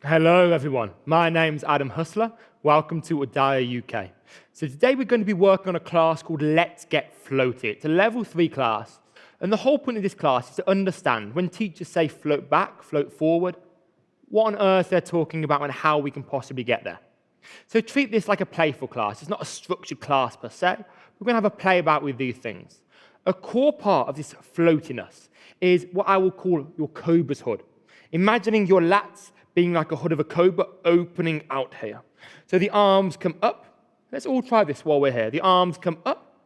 Hello everyone, my name's Adam Husler. Welcome to UDAYA UK. So today we're going to be working on a class called Let's Get Floaty. It's a level 3 class. And the whole point of this class is to understand when teachers say float back, float forward, what on earth they're talking about and how we can possibly get there. So treat this like a playful class. It's not a structured class per se. We're going to have a play about with these things. A core part of this floatiness is what I will call your cobra's hood. Imagining your lats being like a hood of a cobra opening out here. So the arms come up. Let's all try this while we're here. The arms come up,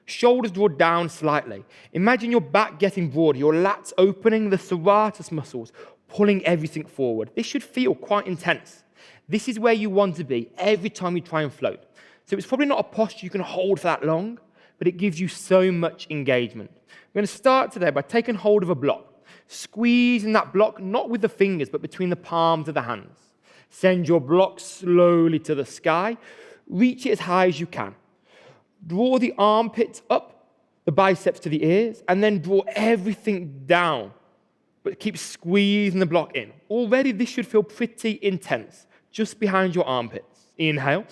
shoulders draw down slightly. Imagine your back getting broader, your lats opening, the serratus muscles pulling everything forward. This should feel quite intense. This is where you want to be every time you try and float. So it's probably not a posture you can hold for that long, but it gives you so much engagement. We're going to start today by taking hold of a block. Squeezing that block, not with the fingers, but between the palms of the hands. Send your block slowly to the sky. Reach it as high as you can. Draw the armpits up, the biceps to the ears, and then draw everything down. But keep squeezing the block in. Already this should feel pretty intense, just behind your armpits. Inhale.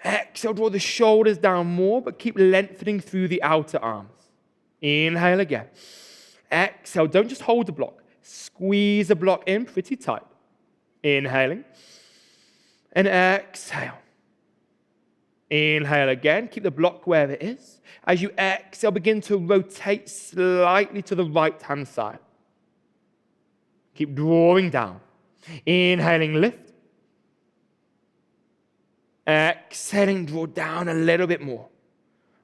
Exhale, draw the shoulders down more, but keep lengthening through the outer arms. Inhale again. Exhale, don't just hold the block. Squeeze the block in pretty tight. Inhaling. And exhale. Inhale again. Keep the block where it is. As you exhale, begin to rotate slightly to the right-hand side. Keep drawing down. Inhaling, lift. Exhaling, draw down a little bit more.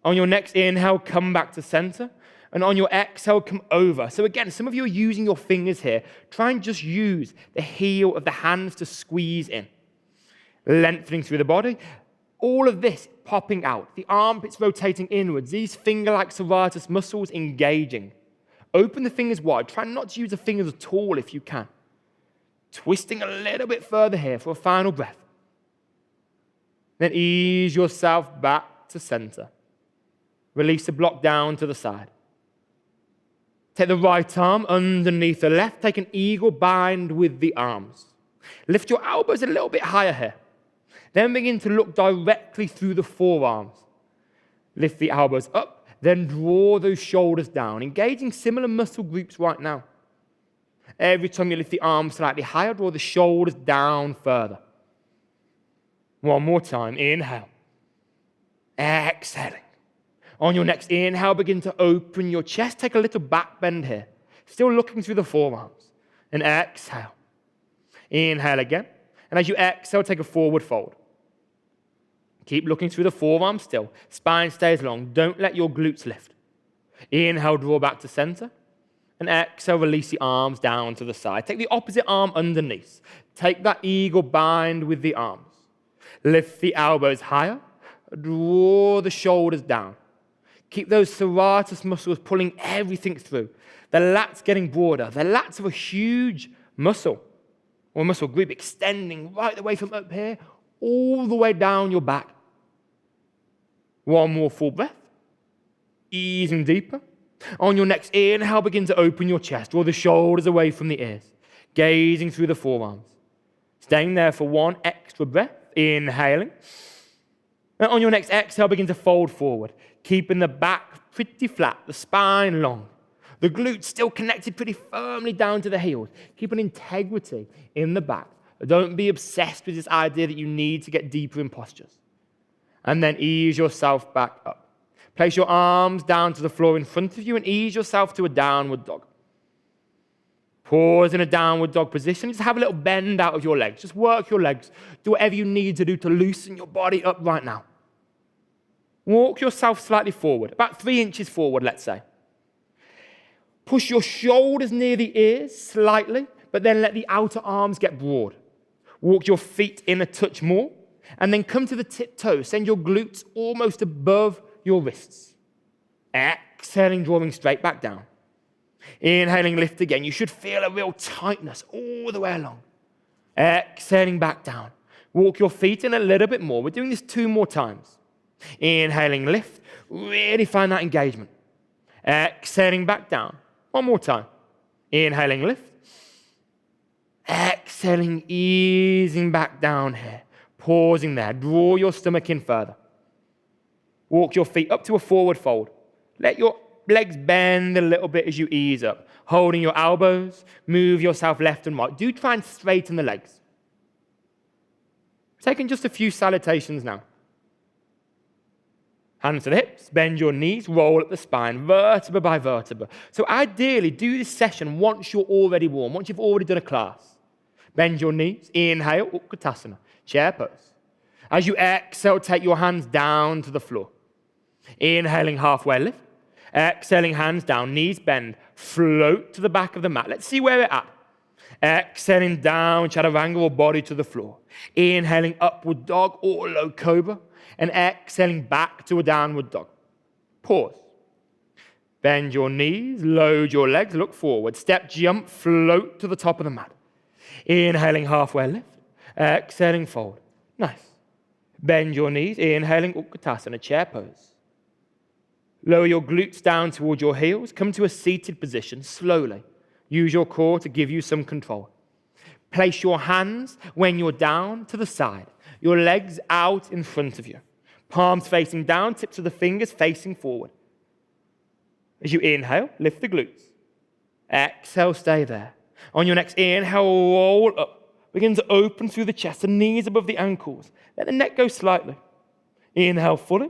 On your next inhale, come back to center. And on your exhale, come over. So again, some of you are using your fingers here. Try and just use the heel of the hands to squeeze in. Lengthening through the body. All of this popping out. The armpits rotating inwards. These finger-like serratus muscles engaging. Open the fingers wide. Try not to use the fingers at all if you can. Twisting a little bit further here for a final breath. Then ease yourself back to center. Release the block down to the side. Take the right arm underneath the left. Take an eagle bind with the arms. Lift your elbows a little bit higher here. Then begin to look directly through the forearms. Lift the elbows up. Then draw those shoulders down, engaging similar muscle groups right now. Every time you lift the arms slightly higher, draw the shoulders down further. One more time. Inhale. Exhaling. On your next inhale, begin to open your chest. Take a little back bend here. Still looking through the forearms. And exhale. Inhale again. And as you exhale, take a forward fold. Keep looking through the forearms still. Spine stays long. Don't let your glutes lift. Inhale, draw back to center. And exhale, release the arms down to the side. Take the opposite arm underneath. Take that eagle bind with the arms. Lift the elbows higher. Draw the shoulders down. Keep those serratus muscles pulling everything through. The lats getting broader. The lats are a huge muscle or muscle group extending right the way from up here all the way down your back. One more full breath. Easing deeper. On your next inhale, begin to open your chest. Draw the shoulders away from the ears. Gazing through the forearms. Staying there for one extra breath. Inhaling. And on your next exhale, begin to fold forward. Keeping the back pretty flat, the spine long. The glutes still connected pretty firmly down to the heels. Keep an integrity in the back. Don't be obsessed with this idea that you need to get deeper in postures. And then ease yourself back up. Place your arms down to the floor in front of you and ease yourself to a downward dog. Pause in a downward dog position. Just have a little bend out of your legs. Just work your legs. Do whatever you need to do to loosen your body up right now. Walk yourself slightly forward, about 3 inches forward, let's say. Push your shoulders near the ears slightly, but then let the outer arms get broad. Walk your feet in a touch more, and then come to the tiptoes. Send your glutes almost above your wrists. Exhaling, drawing straight back down. Inhaling, lift again. You should feel a real tightness all the way along. Exhaling back down. Walk your feet in a little bit more. We're doing this 2 more times. Inhaling, lift. Really find that engagement. Exhaling back down. One more time. Inhaling, lift. Exhaling, easing back down here. Pausing there. Draw your stomach in further. Walk your feet up to a forward fold. Let your legs bend a little bit as you ease up. Holding your elbows, move yourself left and right. Do try and straighten the legs. Taking just a few salutations now. Hands to the hips, bend your knees, roll up the spine, vertebra by vertebra. So ideally, do this session once you're already warm, once you've already done a class. Bend your knees, inhale, Utkatasana, chair pose. As you exhale, take your hands down to the floor. Inhaling, halfway lift. Exhaling, hands down, knees bend, float to the back of the mat. Let's see where we're at. Exhaling down, Chaturanga or body to the floor. Inhaling, upward dog or low cobra. And exhaling back to a downward dog. Pause. Bend your knees, load your legs, look forward. Step, jump, float to the top of the mat. Inhaling, halfway lift. Exhaling, fold. Nice. Bend your knees, inhaling, Utkatasana, chair pose. Lower your glutes down towards your heels. Come to a seated position slowly. Use your core to give you some control. Place your hands when you're down to the side. Your legs out in front of you. Palms facing down, tips of the fingers facing forward. As you inhale, lift the glutes. Exhale, stay there. On your next inhale, roll up. Begin to open through the chest, the knees above the ankles. Let the neck go slightly. Inhale fully.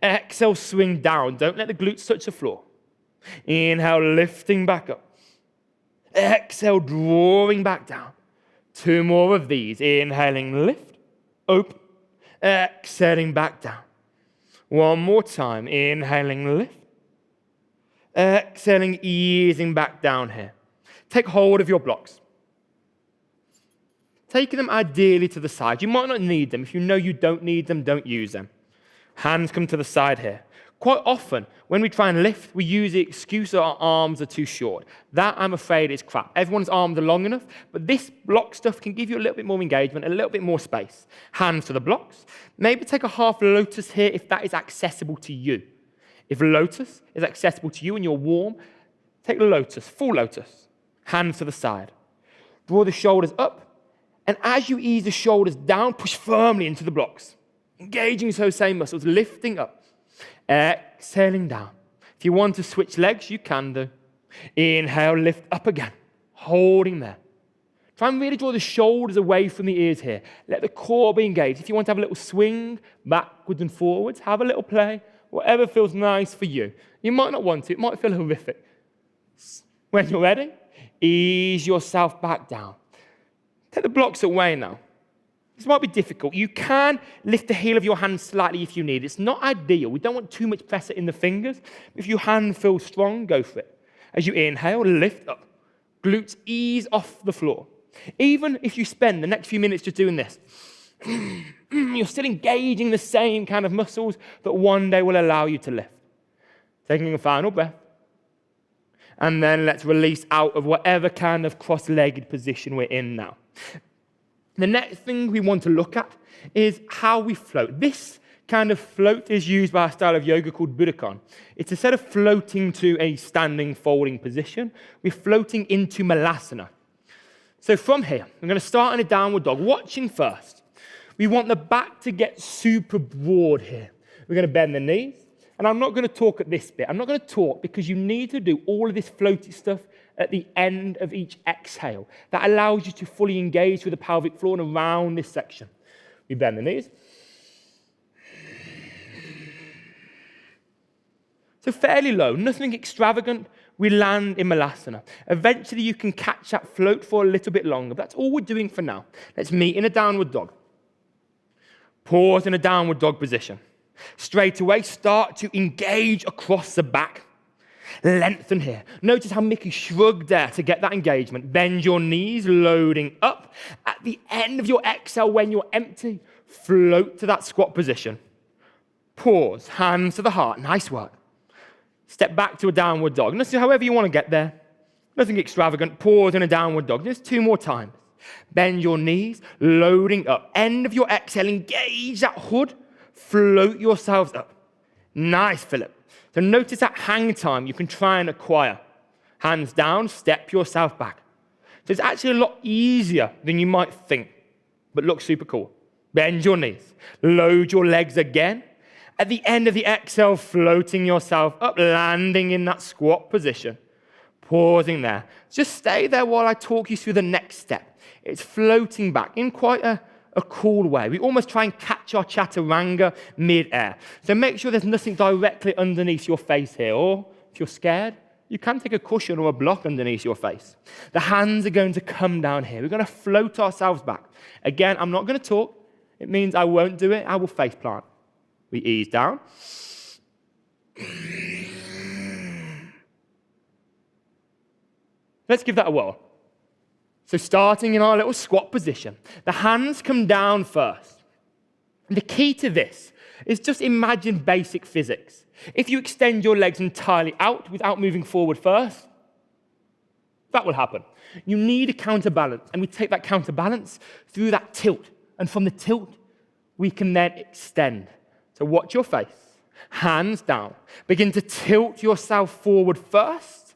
Exhale, swing down. Don't let the glutes touch the floor. Inhale, lifting back up. Exhale, drawing back down. 2 more of these. Inhaling, lift, open. Exhaling, back down. 1 more time. Inhaling, lift. Exhaling, easing back down here. Take hold of your blocks. Taking them ideally to the side. You might not need them. If you know you don't need them, don't use them. Hands come to the side here. Quite often, when we try and lift, we use the excuse that our arms are too short. That, I'm afraid, is crap. Everyone's arms are long enough, but this block stuff can give you a little bit more engagement, a little bit more space. Hands to the blocks. Maybe take a half lotus here if that is accessible to you. If lotus is accessible to you and you're warm, take the lotus, full lotus. Hands to the side. Draw the shoulders up, and as you ease the shoulders down, push firmly into the blocks. Engaging those same muscles, lifting up. Exhaling down. If you want to switch legs, you can do. Inhale, lift up again. Holding there. Try and really draw the shoulders away from the ears here. Let the core be engaged. If you want to have a little swing backwards and forwards, have a little play. Whatever feels nice for you. You might not want to. It might feel horrific. When you're ready, ease yourself back down. Take the blocks away now. This might be difficult. You can lift the heel of your hand slightly if you need. It's not ideal. We don't want too much pressure in the fingers. If your hand feels strong, go for it. As you inhale, lift up. Glutes ease off the floor. Even if you spend the next few minutes just doing this, you're still engaging the same kind of muscles that one day will allow you to lift. Taking a final breath. And then let's release out of whatever kind of cross-legged position we're in now. The next thing we want to look at is how we float. This kind of float is used by a style of yoga called Budokan. It's instead of floating to a standing, folding position, we're floating into Malasana. So from here, I'm going to start in a downward dog, watching first. We want the back to get super broad here. We're going to bend the knees. And I'm not going to talk at this bit. I'm not going to talk because you need to do all of this floaty stuff at the end of each exhale. That allows you to fully engage with the pelvic floor and around this section. We bend the knees. So fairly low, nothing extravagant. We land in Malasana. Eventually you can catch that float for a little bit longer. That's all we're doing for now. Let's meet in a downward dog. Pause in a downward dog position. Straight away, start to engage across the back. Lengthen here. Notice how Mickey shrugged there to get that engagement. Bend your knees, loading up. At the end of your exhale, when you're empty, float to that squat position. Pause, hands to the heart. Nice work. Step back to a downward dog. Notice however you want to get there. Nothing extravagant. Pause in a downward dog. Just 2 more times. Bend your knees, loading up. End of your exhale, engage that hood. Float yourselves up. Nice, Philip. So notice that hang time you can try and acquire. Hands down, step yourself back. So it's actually a lot easier than you might think, but looks super cool. Bend your knees. Load your legs again. At the end of the exhale, floating yourself up, landing in that squat position. Pausing there. Just stay there while I talk you through the next step. It's floating back in quite a cool way. We almost try and catch our chaturanga mid-air. So make sure there's nothing directly underneath your face here. Or if you're scared, you can take a cushion or a block underneath your face. The hands are going to come down here. We're going to float ourselves back. Again, I'm not going to talk. It means I won't do it. I will face plant. We ease down. Let's give that a whirl. So starting in our little squat position, the hands come down first. And the key to this is just imagine basic physics. If you extend your legs entirely out without moving forward first, that will happen. You need a counterbalance, and we take that counterbalance through that tilt. And from the tilt, we can then extend. So watch your face, hands down. Begin to tilt yourself forward first,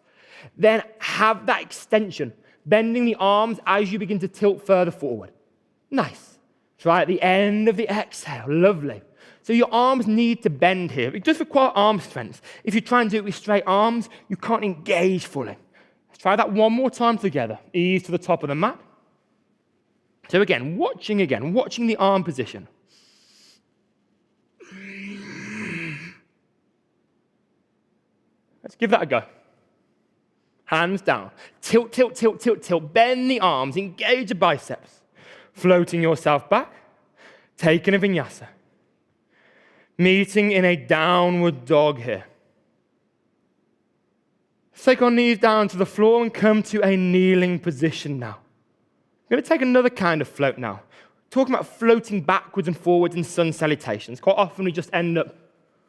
then have that extension, bending the arms as you begin to tilt further forward. Nice. Try at the end of the exhale. Lovely. So your arms need to bend here. It does require arm strength. If you try and do it with straight arms, you can't engage fully. Let's try that one more time together. Ease to the top of the mat. So again, watching the arm position. Let's give that a go. Hands down. Tilt, tilt, tilt, tilt, tilt. Bend the arms. Engage the biceps. Floating yourself back. Taking a vinyasa. Meeting in a downward dog here. Let's take our knees down to the floor and come to a kneeling position now. I'm going to take another kind of float now. Talking about floating backwards and forwards in sun salutations. Quite often we just end up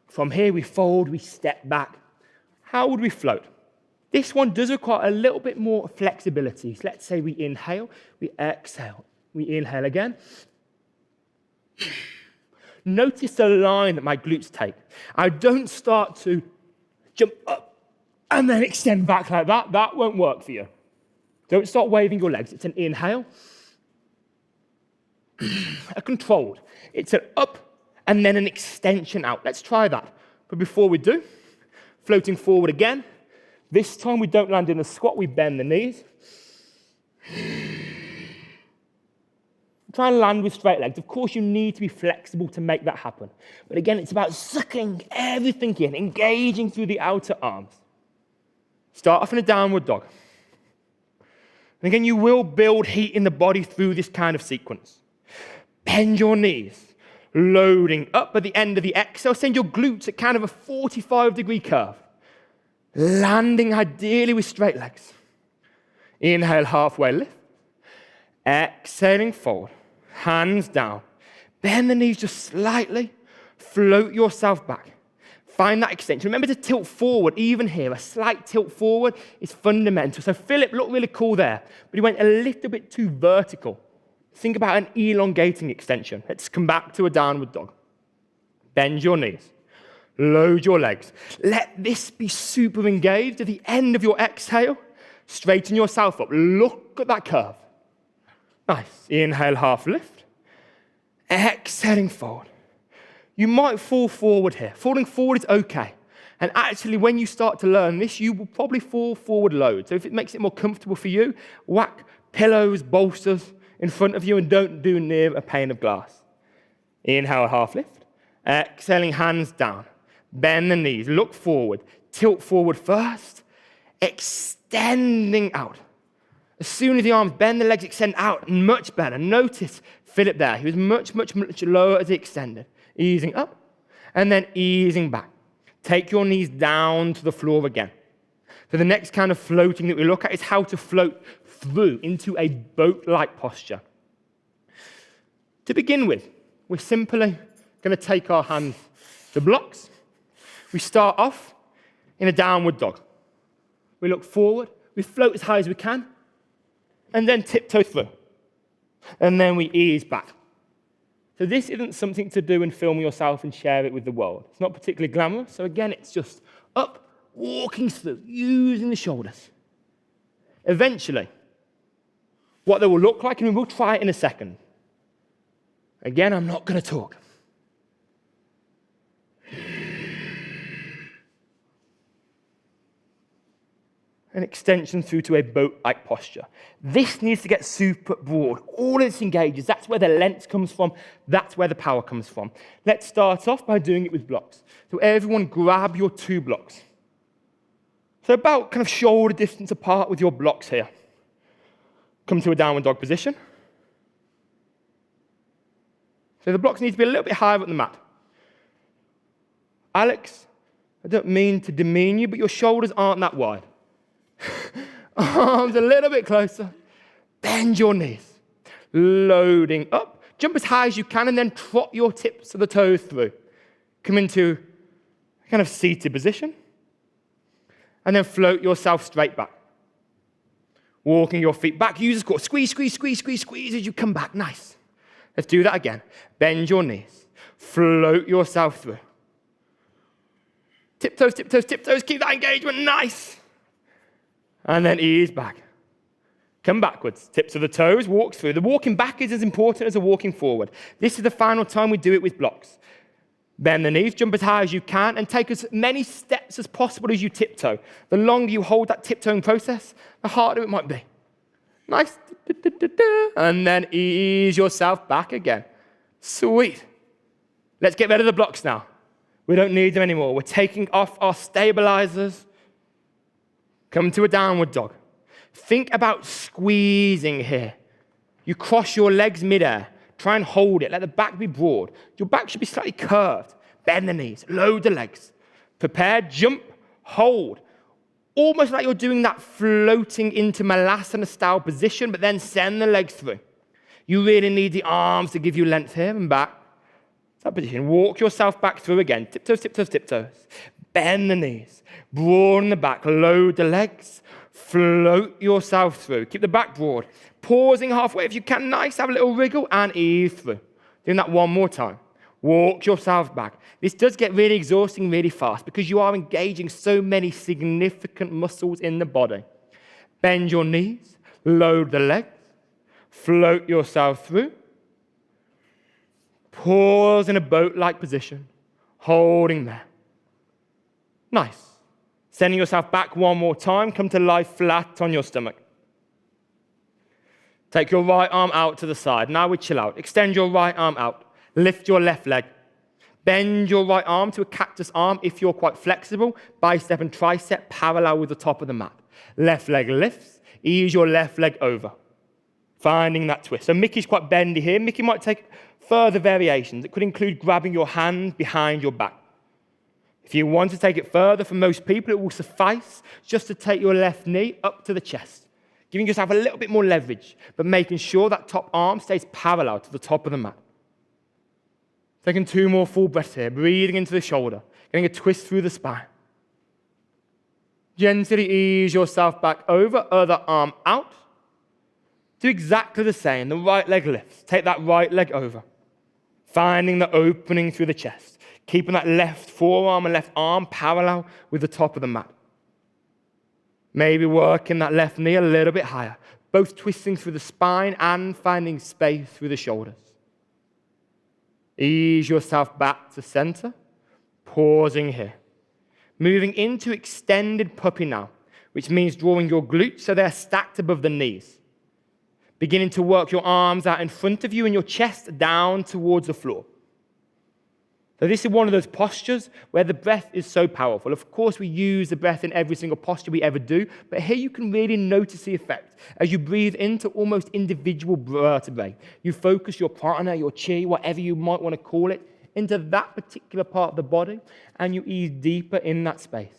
from here, we fold, we step back. How would we float? This one does require a little bit more flexibility. So let's say we inhale, we exhale, we inhale again. Notice the line that my glutes take. I don't start to jump up and then extend back like that. That won't work for you. Don't start waving your legs. It's an inhale. A controlled. It's an up and then an extension out. Let's try that. But before we do, floating forward again. This time we don't land in a squat, we bend the knees. Try and land with straight legs. Of course, you need to be flexible to make that happen. But again, it's about sucking everything in, engaging through the outer arms. Start off in a downward dog. And again, you will build heat in the body through this kind of sequence. Bend your knees, loading up at the end of the exhale. Send your glutes at kind of a 45-degree curve. Landing ideally with straight legs. Inhale, halfway lift. Exhaling forward. Hands down. Bend the knees just slightly. Float yourself back. Find that extension. Remember to tilt forward, even here. A slight tilt forward is fundamental. So Philip looked really cool there, but he went a little bit too vertical. Think about an elongating extension. Let's come back to a downward dog. Bend your knees. Load your legs. Let this be super engaged. At the end of your exhale, straighten yourself up. Look at that curve. Nice. Inhale, half lift. Exhaling forward. You might fall forward here. Falling forward is okay. And actually, when you start to learn this, you will probably fall forward loads. So if it makes it more comfortable for you, whack pillows, bolsters in front of you and don't do near a pane of glass. Inhale, half lift. Exhaling, hands down. Bend the knees. Look forward. Tilt forward first. Extending out. As soon as the arms bend, the legs extend out. Much better. Notice Philip there. He was much, much, much lower as he extended. Easing up, and then easing back. Take your knees down to the floor again. So the next kind of floating that we look at is how to float through into a boat-like posture. To begin with, we're simply going to take our hands to blocks. We start off in a downward dog. We look forward, we float as high as we can, and then tiptoe through. And then we ease back. So this isn't something to do and film yourself and share it with the world. It's not particularly glamorous. So again, it's just up, walking through, using the shoulders. Eventually, what they will look like, and we'll try it in a second. Again, I'm not going to talk. An extension through to a boat-like posture. This needs to get super broad. All of this engages. That's where the length comes from. That's where the power comes from. Let's start off by doing it with blocks. So everyone grab your 2 blocks. So about kind of shoulder distance apart with your blocks here. Come to a downward dog position. So the blocks need to be a little bit higher up the mat. Alex, I don't mean to demean you, but your shoulders aren't that wide. Arms a little bit closer. Bend your knees. Loading up. Jump as high as you can and then trot your tips of the toes through. Come into a kind of seated position. And then float yourself straight back. Walking your feet back. Use the core. Squeeze, squeeze, squeeze, squeeze, squeeze as you come back. Nice. Let's do that again. Bend your knees. Float yourself through. Tiptoes, tiptoes, tiptoes. Keep that engagement. Nice. And then ease back. Come backwards. Tips of the toes, walk through. The walking back is as important as the walking forward. This is the final time we do it with blocks. Bend the knees, jump as high as you can, and take as many steps as possible as you tiptoe. The longer you hold that tiptoeing process, the harder it might be. Nice. And then ease yourself back again. Sweet. Let's get rid of the blocks now. We don't need them anymore. We're taking off our stabilizers. Come to a downward dog. Think about squeezing here. You cross your legs midair. Try and hold it. Let the back be broad. Your back should be slightly curved. Bend the knees. Load the legs. Prepare, jump, hold. Almost like you're doing that floating into Malasana style position, but then send the legs through. You really need the arms to give you length here and back. That position. Walk yourself back through again. Tiptoes, tiptoes, tiptoes. Bend the knees. Broaden the back. Load the legs. Float yourself through. Keep the back broad. Pausing halfway if you can. Nice. Have a little wriggle and ease through. Doing that one more time. Walk yourself back. This does get really exhausting really fast because you are engaging so many significant muscles in the body. Bend your knees. Load the legs. Float yourself through. Pause in a boat-like position. Holding there. Nice. Sending yourself back one more time. Come to lie flat on your stomach. Take your right arm out to the side. Now we chill out. Extend your right arm out. Lift your left leg. Bend your right arm to a cactus arm if you're quite flexible. Bicep and tricep parallel with the top of the mat. Left leg lifts. Ease your left leg over. Finding that twist. So Mickey's quite bendy here. Mickey might take further variations. It could include grabbing your hand behind your back. If you want to take it further, for most people, it will suffice just to take your left knee up to the chest, giving yourself a little bit more leverage, but making sure that top arm stays parallel to the top of the mat. Taking 2 more full breaths here, breathing into the shoulder, getting a twist through the spine. Gently ease yourself back over, other arm out. Do exactly the same. The right leg lifts. Take that right leg over. Finding the opening through the chest. Keeping that left forearm and left arm parallel with the top of the mat. Maybe working that left knee a little bit higher. Both twisting through the spine and finding space through the shoulders. Ease yourself back to center. Pausing here. Moving into extended puppy now, which means drawing your glutes so they're stacked above the knees. Beginning to work your arms out in front of you and your chest down towards the floor. So this is one of those postures where the breath is so powerful. Of course, we use the breath in every single posture we ever do, but here you can really notice the effect as you breathe into almost individual vertebrae. You focus your prana, your chi, whatever you might want to call it, into that particular part of the body, and you ease deeper in that space.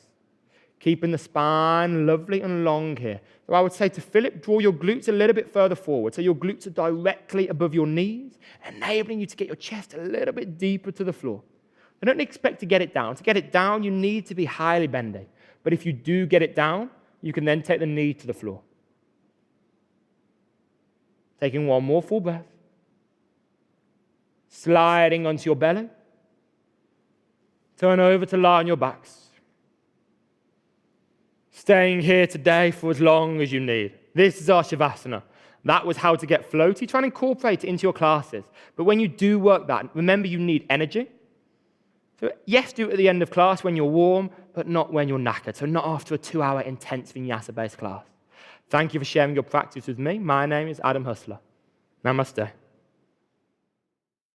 Keeping the spine lovely and long here. So I would say to Philip, draw your glutes a little bit further forward so your glutes are directly above your knees, enabling you to get your chest a little bit deeper to the floor. I don't expect to get it down. To get it down, you need to be highly bendy. But if you do get it down, you can then take the knee to the floor. Taking one more full breath. Sliding onto your belly. Turn over to lie on your backs. Staying here today for as long as you need. This is our shavasana. That was how to get floaty. Try and incorporate it into your classes. But when you do work that, remember you need energy. So yes, do it at the end of class when you're warm, but not when you're knackered. So not after a 2-hour intense vinyasa-based class. Thank you for sharing your practice with me. My name is Adam Husler. Namaste.